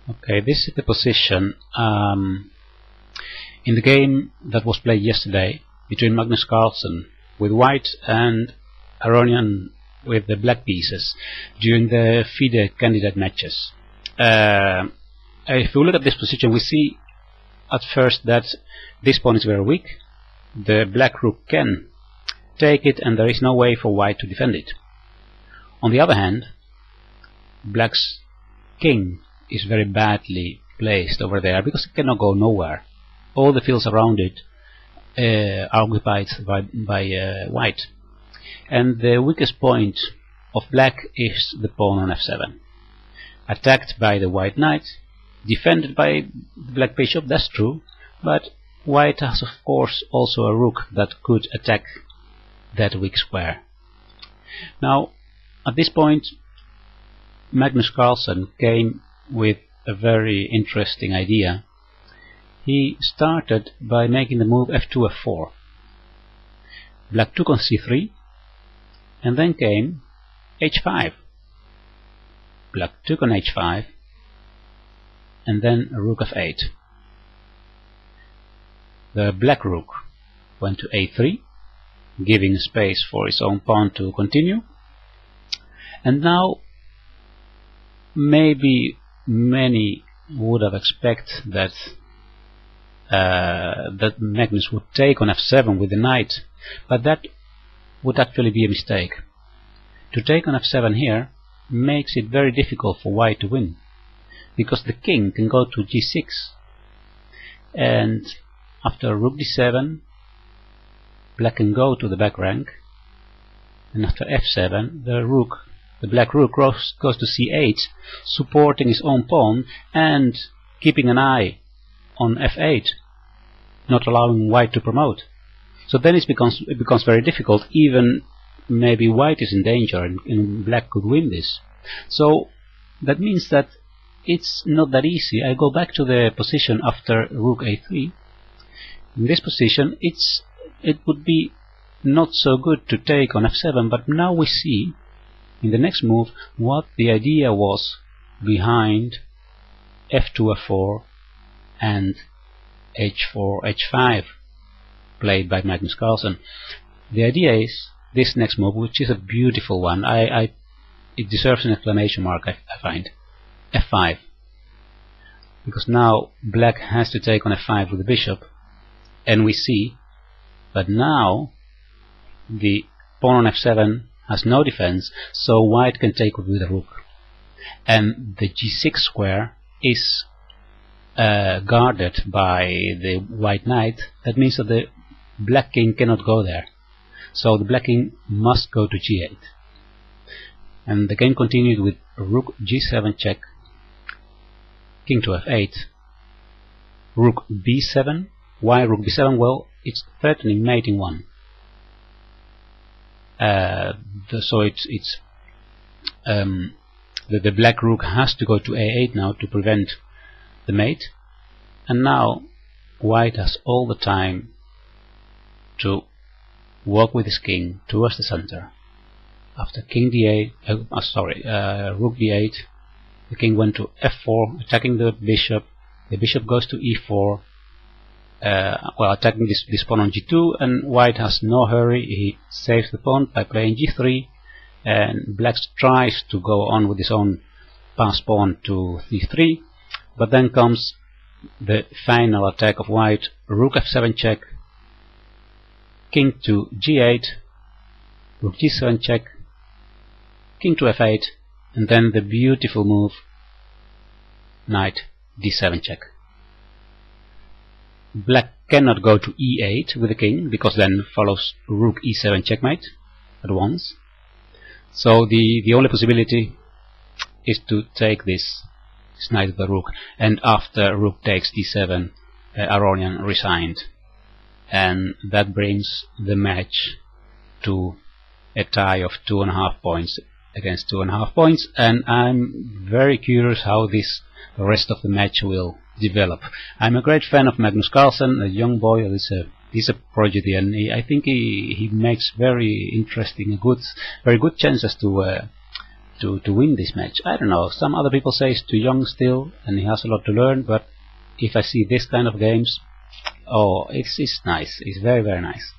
Okay, this is the position in the game that was played yesterday between Magnus Carlsen with white and Aronian with the black pieces during the FIDE candidate matches. If we look at this position, we see at first that this pawn is very weak. The black rook can take it and there is no way for white to defend it. On the other hand, black's king is very badly placed over there because it cannot go nowhere. All the fields around it are occupied by white, and the weakest point of black is the pawn on f7, attacked by the white knight, defended by the black bishop. That's true, but white has of course also a rook that could attack that weak square. Now at this point Magnus Carlsen came with a very interesting idea. He started by making the move f2, f4. Black took on c3, and then came h5. Black took on h5, and then rook f8. The black rook went to a3, giving space for his own pawn to continue. And now maybe many would have expected that that Magnus would take on f7 with the knight, but that would actually be a mistake. To take on f7 here makes it very difficult for white to win, because the king can go to g6, and after rook d7 black can go to the back rank, and after f7 the black rook goes to c8, supporting his own pawn and keeping an eye on f8, not allowing white to promote. So then it becomes very difficult. Even maybe white is in danger and black could win this. So that means that it's not that easy. I go back to the position after rook a3. In this position it would be not so good to take on f7, but now we see in the next move what the idea was behind f2, f4 and h4, h5 played by Magnus Carlsen. The idea is this next move, which is a beautiful one. It deserves an exclamation mark, I find. f5, because now black has to take on f5 with the bishop, and we see that now the pawn on f7 has no defense, so white can take it with the rook, and the g6 square is guarded by the white knight. That means that the black king cannot go there, so the black king must go to g8, and the game continued with rook g7 check, king to f8, rook b7. Why rook b7? Well, it's threatening mate in 1. So the black rook has to go to a8 now to prevent the mate, and now white has all the time to walk with his king towards the center. After king d8, rook d8, the king went to f4, attacking the bishop. The bishop goes to e4, attacking this pawn on g2, and white has no hurry. He saves the pawn by playing g3, and black tries to go on with his own pass pawn to c3, but then comes the final attack of white, rook f7 check, king to g8, rook g7 check, king to f8, and then the beautiful move, knight d7 check. Black cannot go to e8 with the king, because then follows rook e7 checkmate at once. So the only possibility is to take this knight of the rook, and after rook takes d7, Aronian resigned, and that brings the match to a tie of 2.5 points against 2.5 points, and I'm very curious how the rest of the match will develop. I'm a great fan of Magnus Carlsen, a young boy. He's a prodigy, and I think he makes very interesting, very good chances to to win this match. I don't know. Some other people say he's too young still, and he has a lot to learn. But if I see this kind of games, oh, it's nice. It's very, very nice.